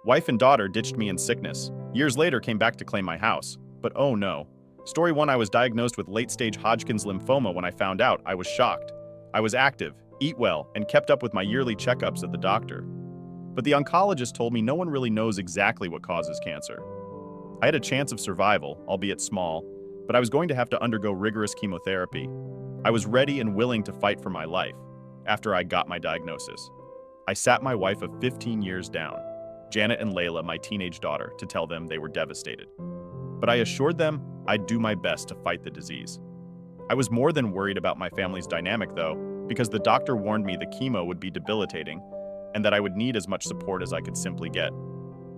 Wife and daughter ditched me in sickness. Years later came back to claim my house. But oh no. Story 1: I was diagnosed with late-stage Hodgkin's lymphoma. When I found out, I was shocked. I was active, eat well, and kept up with my yearly checkups at the doctor. But the oncologist told me no one really knows exactly what causes cancer. I had a chance of survival, albeit small, but I was going to have to undergo rigorous chemotherapy. I was ready and willing to fight for my life after I got my diagnosis. I sat my wife of 15 years down, Janet and Layla, my teenage daughter, to tell them they were devastated. But I assured them I'd do my best to fight the disease. I was more than worried about my family's dynamic, though, because the doctor warned me the chemo would be debilitating and that I would need as much support as I could simply get.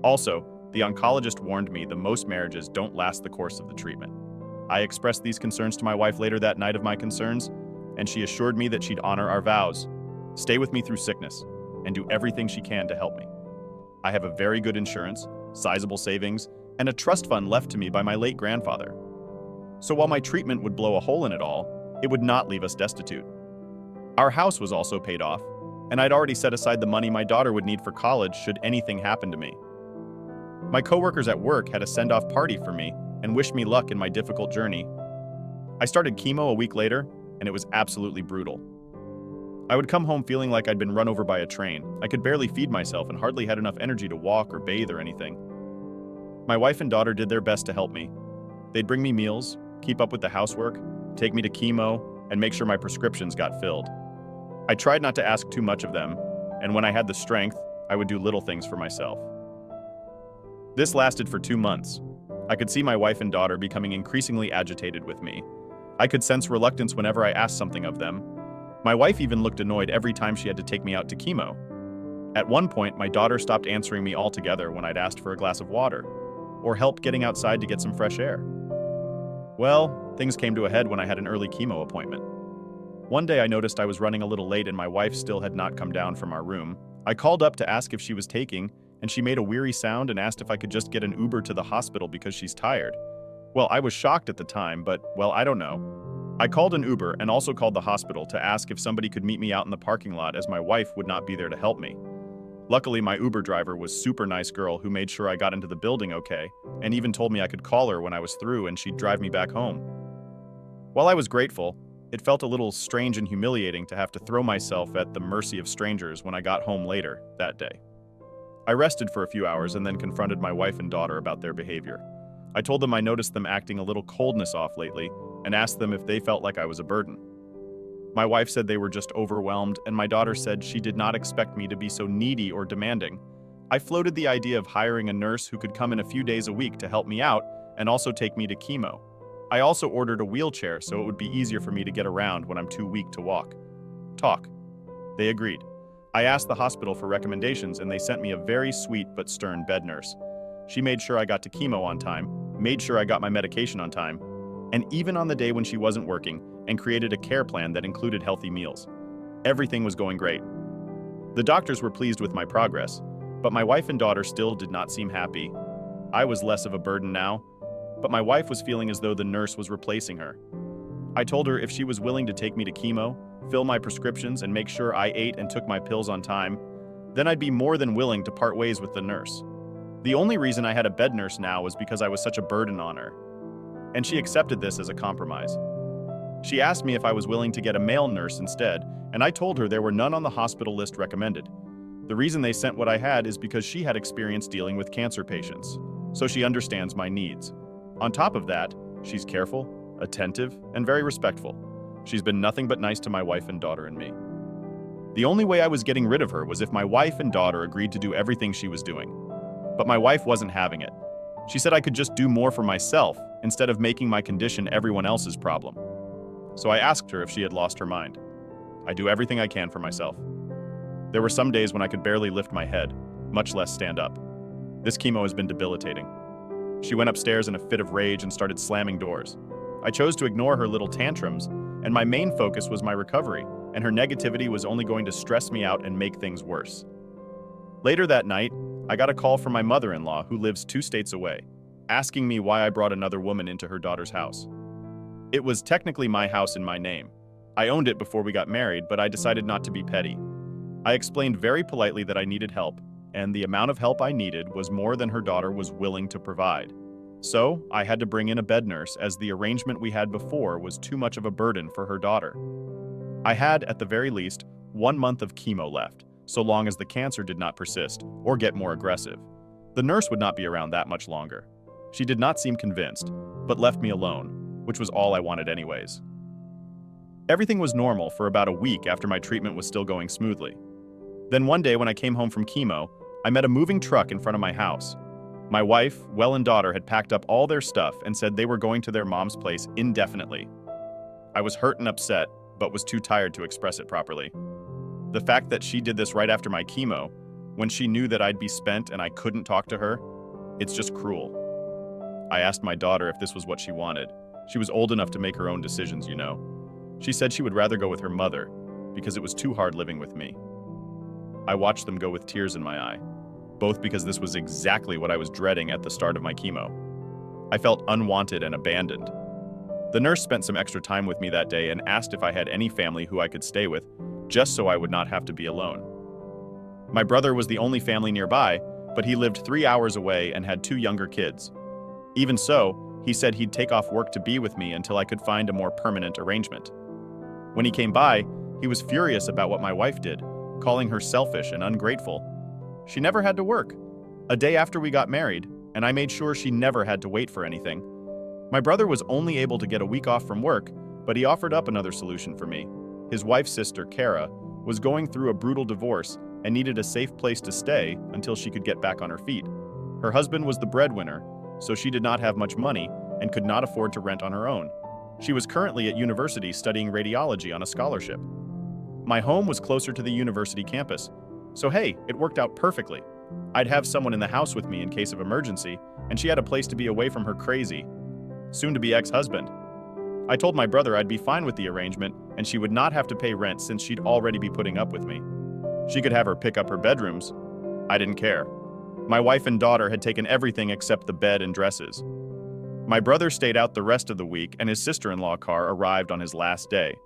Also, the oncologist warned me that most marriages don't last the course of the treatment. I expressed these concerns to my wife later that night of my concerns, and she assured me that she'd honor our vows, stay with me through sickness, and do everything she can to help me. I have a very good insurance, sizable savings, and a trust fund left to me by my late grandfather. So while my treatment would blow a hole in it all, it would not leave us destitute. Our house was also paid off, and I'd already set aside the money my daughter would need for college should anything happen to me. My coworkers at work had a send-off party for me and wished me luck in my difficult journey. I started chemo a week later, and it was absolutely brutal. I would come home feeling like I'd been run over by a train. I could barely feed myself and hardly had enough energy to walk or bathe or anything. My wife and daughter did their best to help me. They'd bring me meals, keep up with the housework, take me to chemo, and make sure my prescriptions got filled. I tried not to ask too much of them, and when I had the strength, I would do little things for myself. This lasted for 2 months. I could see my wife and daughter becoming increasingly agitated with me. I could sense reluctance whenever I asked something of them. My wife even looked annoyed every time she had to take me out to chemo. At one point, my daughter stopped answering me altogether when I'd asked for a glass of water, or help getting outside to get some fresh air. Well, things came to a head when I had an early chemo appointment. One day I noticed I was running a little late and my wife still had not come down from our room. I called up to ask if she was taking, and she made a weary sound and asked if I could just get an Uber to the hospital because she's tired. Well, I was shocked at the time, but, well, I don't know. I called an Uber and also called the hospital to ask if somebody could meet me out in the parking lot as my wife would not be there to help me. Luckily, my Uber driver was a super nice girl who made sure I got into the building okay, and even told me I could call her when I was through and she'd drive me back home. While I was grateful, it felt a little strange and humiliating to have to throw myself at the mercy of strangers when I got home later that day. I rested for a few hours and then confronted my wife and daughter about their behavior. I told them I noticed them acting a little coldness off lately and asked them if they felt like I was a burden. My wife said they were just overwhelmed, and my daughter said she did not expect me to be so needy or demanding. I floated the idea of hiring a nurse who could come in a few days a week to help me out and also take me to chemo. I also ordered a wheelchair so it would be easier for me to get around when I'm too weak to walk. Talk. They agreed. I asked the hospital for recommendations and they sent me a very sweet but stern bed nurse. She made sure I got to chemo on time, made sure I got my medication on time, and even on the day when she wasn't working, and created a care plan that included healthy meals. Everything was going great. The doctors were pleased with my progress, but my wife and daughter still did not seem happy. I was less of a burden now, but my wife was feeling as though the nurse was replacing her. I told her if she was willing to take me to chemo, fill my prescriptions, and make sure I ate and took my pills on time, then I'd be more than willing to part ways with the nurse. The only reason I had a bed nurse now was because I was such a burden on her, and she accepted this as a compromise. She asked me if I was willing to get a male nurse instead, and I told her there were none on the hospital list recommended. The reason they sent what I had is because she had experience dealing with cancer patients, so she understands my needs. On top of that, she's careful, attentive, and very respectful. She's been nothing but nice to my wife and daughter and me. The only way I was getting rid of her was if my wife and daughter agreed to do everything she was doing. But my wife wasn't having it. She said I could just do more for myself instead of making my condition everyone else's problem. So I asked her if she had lost her mind. I do everything I can for myself. There were some days when I could barely lift my head, much less stand up. This chemo has been debilitating. She went upstairs in a fit of rage and started slamming doors. I chose to ignore her little tantrums, and my main focus was my recovery, and her negativity was only going to stress me out and make things worse. Later that night, I got a call from my mother-in-law, who lives 2 states away, asking me why I brought another woman into her daughter's house. It was technically my house in my name. I owned it before we got married, but I decided not to be petty. I explained very politely that I needed help, and the amount of help I needed was more than her daughter was willing to provide. So, I had to bring in a bed nurse as the arrangement we had before was too much of a burden for her daughter. I had, at the very least, 1 month of chemo left, so long as the cancer did not persist or get more aggressive. The nurse would not be around that much longer. She did not seem convinced, but left me alone, which was all I wanted anyways. Everything was normal for about a week after my treatment was still going smoothly. Then one day when I came home from chemo, I met a moving truck in front of my house. My wife, and daughter had packed up all their stuff and said they were going to their mom's place indefinitely. I was hurt and upset, but was too tired to express it properly. The fact that she did this right after my chemo, when she knew that I'd be spent and I couldn't talk to her, it's just cruel. I asked my daughter if this was what she wanted. She was old enough to make her own decisions, you know. She said she would rather go with her mother, because it was too hard living with me. I watched them go with tears in my eye, both because this was exactly what I was dreading at the start of my chemo. I felt unwanted and abandoned. The nurse spent some extra time with me that day and asked if I had any family who I could stay with, just so I would not have to be alone. My brother was the only family nearby, but he lived 3 hours away and had 2 younger kids. Even so, he said he'd take off work to be with me until I could find a more permanent arrangement. When he came by, he was furious about what my wife did, calling her selfish and ungrateful. She never had to work. A day after we got married, and I made sure she never had to wait for anything. My brother was only able to get a week off from work, but he offered up another solution for me. His wife's sister, Kara, was going through a brutal divorce and needed a safe place to stay until she could get back on her feet. Her husband was the breadwinner, so she did not have much money and could not afford to rent on her own. She was currently at university studying radiology on a scholarship. My home was closer to the university campus, so hey, it worked out perfectly. I'd have someone in the house with me in case of emergency, and she had a place to be away from her crazy, soon-to-be ex-husband. I told my brother I'd be fine with the arrangement, and she would not have to pay rent since she'd already be putting up with me. She could have her pick up her bedrooms. I didn't care. My wife and daughter had taken everything except the bed and dresses. My brother stayed out the rest of the week, and his sister-in-law car arrived on his last day.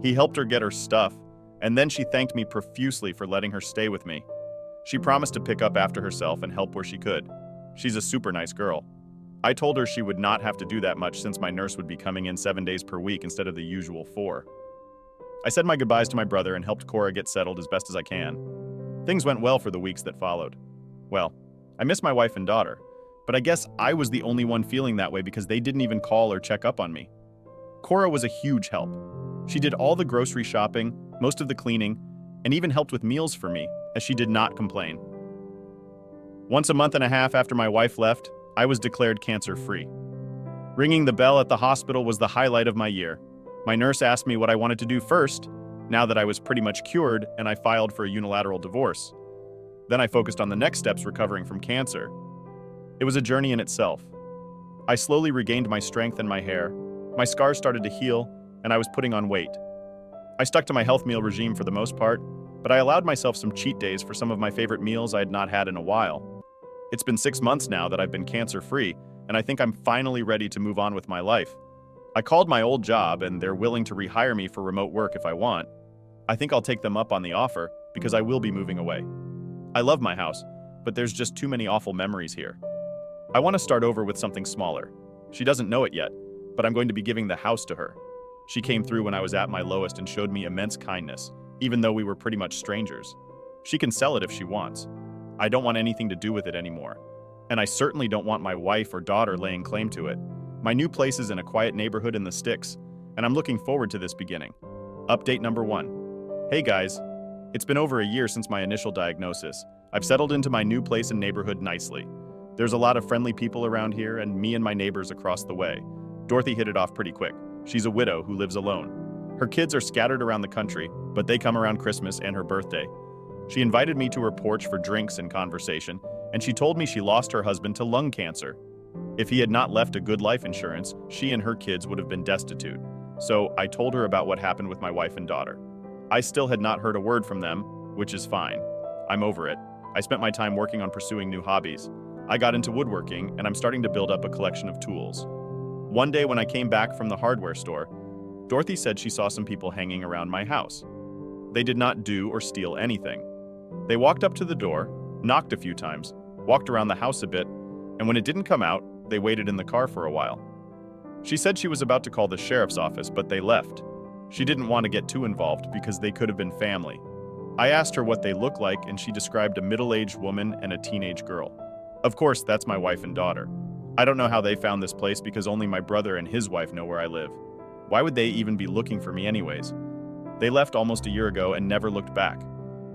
He helped her get her stuff, and then she thanked me profusely for letting her stay with me. She promised to pick up after herself and help where she could. She's a super nice girl. I told her she would not have to do that much since my nurse would be coming in 7 days per week instead of the usual 4. I said my goodbyes to my brother and helped Cora get settled as best as I can. Things went well for the weeks that followed. Well, I miss my wife and daughter, but I guess I was the only one feeling that way because they didn't even call or check up on me. Cora was a huge help. She did all the grocery shopping, most of the cleaning, and even helped with meals for me, as she did not complain. Once a month and a half after my wife left, I was declared cancer-free. Ringing the bell at the hospital was the highlight of my year. My nurse asked me what I wanted to do first, now that I was pretty much cured and I filed for a unilateral divorce. Then I focused on the next steps recovering from cancer. It was a journey in itself. I slowly regained my strength and my hair. My scars started to heal, and I was putting on weight. I stuck to my health meal regime for the most part, but I allowed myself some cheat days for some of my favorite meals I had not had in a while. It's been 6 months now that I've been cancer-free, and I think I'm finally ready to move on with my life. I called my old job, and they're willing to rehire me for remote work if I want. I think I'll take them up on the offer because I will be moving away. I love my house, but there's just too many awful memories here. I want to start over with something smaller. She doesn't know it yet, but I'm going to be giving the house to her. She came through when I was at my lowest and showed me immense kindness, even though we were pretty much strangers. She can sell it if she wants. I don't want anything to do with it anymore. And I certainly don't want my wife or daughter laying claim to it. My new place is in a quiet neighborhood in the sticks, and I'm looking forward to this beginning. Update number 1. Hey guys, it's been over a year since my initial diagnosis. I've settled into my new place and neighborhood nicely. There's a lot of friendly people around here, and me and my neighbors across the way. Dorothy hit it off pretty quick. She's a widow who lives alone. Her kids are scattered around the country, but they come around Christmas and her birthday. She invited me to her porch for drinks and conversation, and she told me she lost her husband to lung cancer. If he had not left a good life insurance, she and her kids would have been destitute. So I told her about what happened with my wife and daughter. I still had not heard a word from them, which is fine. I'm over it. I spent my time working on pursuing new hobbies. I got into woodworking, and I'm starting to build up a collection of tools. One day when I came back from the hardware store, Dorothy said she saw some people hanging around my house. They did not do or steal anything. They walked up to the door, knocked a few times, walked around the house a bit, and when it didn't come out, they waited in the car for a while. She said she was about to call the sheriff's office, but they left. She didn't want to get too involved because they could have been family. I asked her what they look like, and she described a middle-aged woman and a teenage girl. Of course, that's my wife and daughter. I don't know how they found this place because only my brother and his wife know where I live. Why would they even be looking for me anyways? They left almost a year ago and never looked back.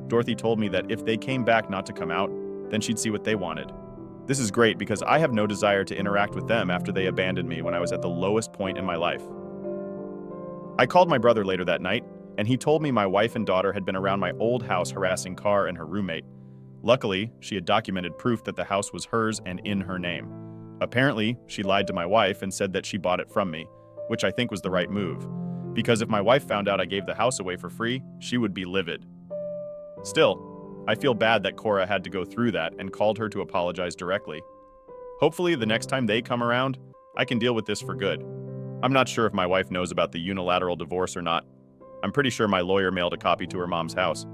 Dorothy told me that if they came back not to come out, then she'd see what they wanted. This is great because I have no desire to interact with them after they abandoned me when I was at the lowest point in my life. I called my brother later that night, and he told me my wife and daughter had been around my old house harassing Carr and her roommate. Luckily, she had documented proof that the house was hers and in her name. Apparently, she lied to my wife and said that she bought it from me, which I think was the right move, because if my wife found out I gave the house away for free, she would be livid. Still, I feel bad that Cora had to go through that and called her to apologize directly. Hopefully, the next time they come around, I can deal with this for good. I'm not sure if my wife knows about the unilateral divorce or not. I'm pretty sure my lawyer mailed a copy to her mom's house,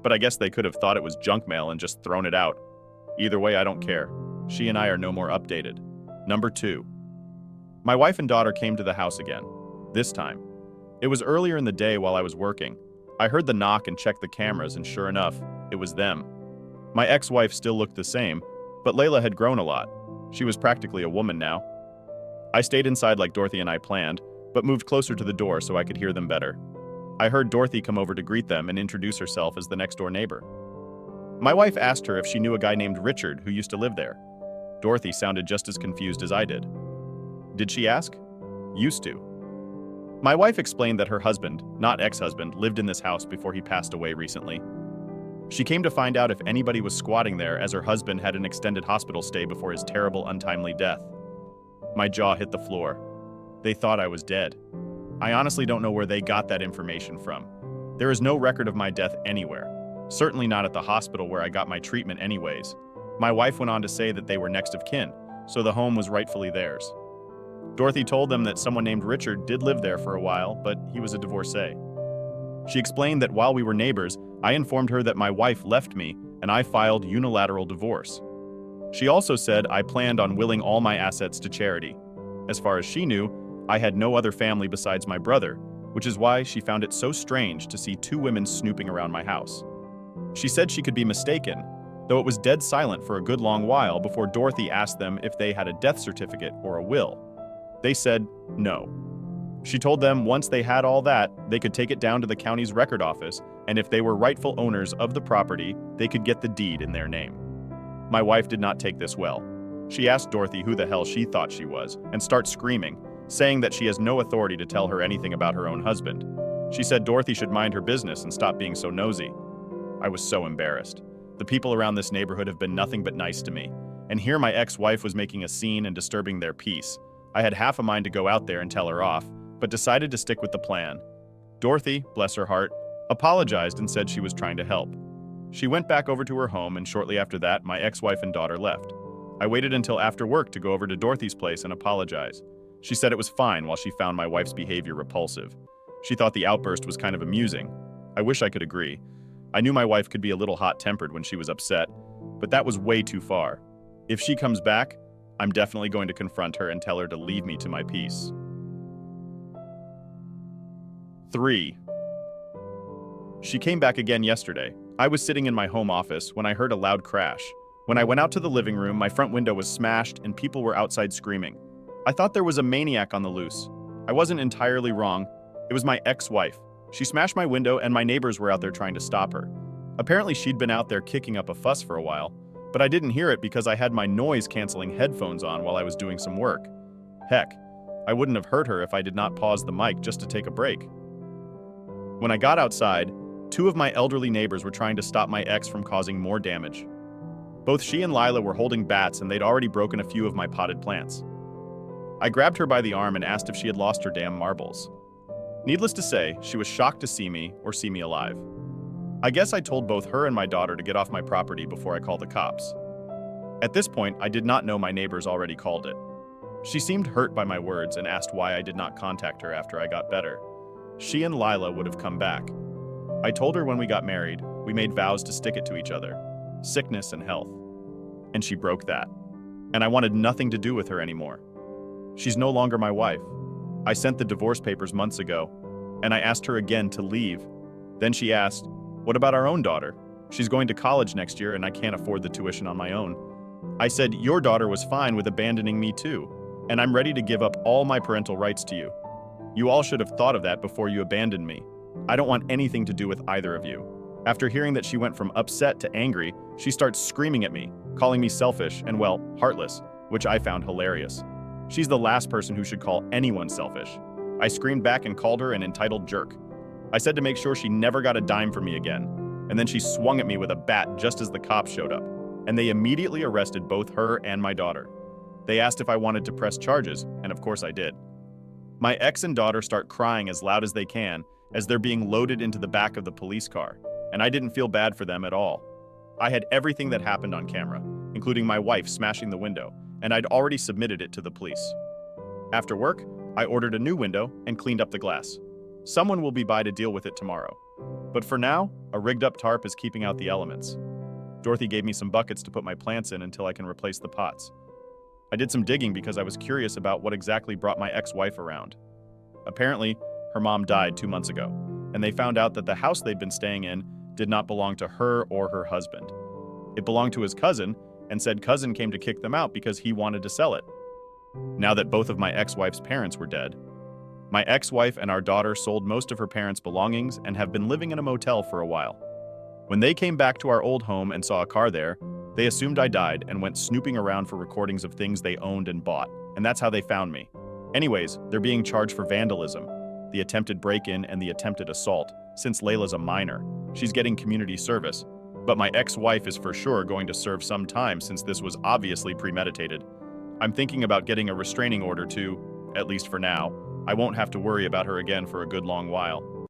but I guess they could have thought it was junk mail and just thrown it out. Either way, I don't care. She and I are no more updated. Number 2. My wife and daughter came to the house again. This time. It was earlier in the day while I was working. I heard the knock and checked the cameras, and sure enough, it was them. My ex-wife still looked the same, but Layla had grown a lot. She was practically a woman now. I stayed inside like Dorothy and I planned, but moved closer to the door so I could hear them better. I heard Dorothy come over to greet them and introduce herself as the next-door neighbor. My wife asked her if she knew a guy named Richard who used to live there. Dorothy sounded just as confused as I did. Did she ask? Used to. My wife explained that her husband, not ex-husband, lived in this house before he passed away recently. She came to find out if anybody was squatting there as her husband had an extended hospital stay before his terrible, untimely death. My jaw hit the floor. They thought I was dead. I honestly don't know where they got that information from. There is no record of my death anywhere. Certainly not at the hospital where I got my treatment anyways. My wife went on to say that they were next of kin, so the home was rightfully theirs. Dorothy told them that someone named Richard did live there for a while, but he was a divorcee. She explained that while we were neighbors, I informed her that my wife left me and I filed unilateral divorce. She also said I planned on willing all my assets to charity. As far as she knew, I had no other family besides my brother, which is why she found it so strange to see 2 women snooping around my house. She said she could be mistaken, though it was dead silent for a good long while before Dorothy asked them if they had a death certificate or a will. They said no. She told them once they had all that, they could take it down to the county's record office, and if they were rightful owners of the property, they could get the deed in their name. My wife did not take this well. She asked Dorothy who the hell she thought she was, and started screaming, saying that she has no authority to tell her anything about her own husband. She said Dorothy should mind her business and stop being so nosy. I was so embarrassed. The people around this neighborhood have been nothing but nice to me, and here my ex-wife was making a scene and disturbing their peace. I had half a mind to go out there and tell her off, but decided to stick with the plan. Dorothy, bless her heart, apologized and said she was trying to help. She went back over to her home, and shortly after that, my ex-wife and daughter left. I waited until after work to go over to Dorothy's place and apologize. She said it was fine while she found my wife's behavior repulsive. She thought the outburst was kind of amusing. I wish I could agree. I knew my wife could be a little hot-tempered when she was upset, but that was way too far. If she comes back, I'm definitely going to confront her and tell her to leave me to my peace. 3. She came back again yesterday. I was sitting in my home office when I heard a loud crash. When I went out to the living room, my front window was smashed and people were outside screaming. I thought there was a maniac on the loose. I wasn't entirely wrong. It was my ex-wife. She smashed my window and my neighbors were out there trying to stop her. Apparently she'd been out there kicking up a fuss for a while, but I didn't hear it because I had my noise-canceling headphones on while I was doing some work. Heck, I wouldn't have heard her if I did not pause the mic just to take a break. When I got outside, 2 of my elderly neighbors were trying to stop my ex from causing more damage. Both she and Lila were holding bats and they'd already broken a few of my potted plants. I grabbed her by the arm and asked if she had lost her damn marbles. Needless to say, she was shocked to see me alive. I guess I told both her and my daughter to get off my property before I called the cops. At this point, I did not know my neighbors already called it. She seemed hurt by my words and asked why I did not contact her after I got better. She and Lila would have come back. I told her when we got married, we made vows to stick it to each other. sickness, and health. And she broke that. And I wanted nothing to do with her anymore. She's no longer my wife. I sent the divorce papers months ago, and I asked her again to leave. Then she asked, "What about our own daughter? She's going to college next year and I can't afford the tuition on my own." I said, "Your daughter was fine with abandoning me too, and I'm ready to give up all my parental rights to you. You all should have thought of that before you abandoned me. I don't want anything to do with either of you." After hearing that she went from upset to angry, she starts screaming at me, calling me selfish and, well, heartless, which I found hilarious. She's the last person who should call anyone selfish. I screamed back and called her an entitled jerk. I said to make sure she never got a dime from me again, and then she swung at me with a bat just as the cops showed up, and they immediately arrested both her and my daughter. They asked if I wanted to press charges, and of course I did. My ex and daughter start crying as loud as they can as they're being loaded into the back of the police car, and I didn't feel bad for them at all. I had everything that happened on camera, including my wife smashing the window, and I'd already submitted it to the police. After work, I ordered a new window and cleaned up the glass. Someone will be by to deal with it tomorrow. But for now, a rigged-up tarp is keeping out the elements. Dorothy gave me some buckets to put my plants in until I can replace the pots. I did some digging because I was curious about what exactly brought my ex-wife around. Apparently, her mom died 2 months ago, and they found out that the house they'd been staying in did not belong to her or her husband. It belonged to his cousin, and said cousin came to kick them out because he wanted to sell it. Now that both of my ex-wife's parents were dead, my ex-wife and our daughter sold most of her parents' belongings and have been living in a motel for a while. When they came back to our old home and saw a car there, they assumed I died and went snooping around for recordings of things they owned and bought, and that's how they found me. Anyways, they're being charged for vandalism, the attempted break-in and the attempted assault, since Layla's a minor. She's getting community service, but my ex-wife is for sure going to serve some time since this was obviously premeditated. I'm thinking about getting a restraining order too, at least for now. I won't have to worry about her again for a good long while.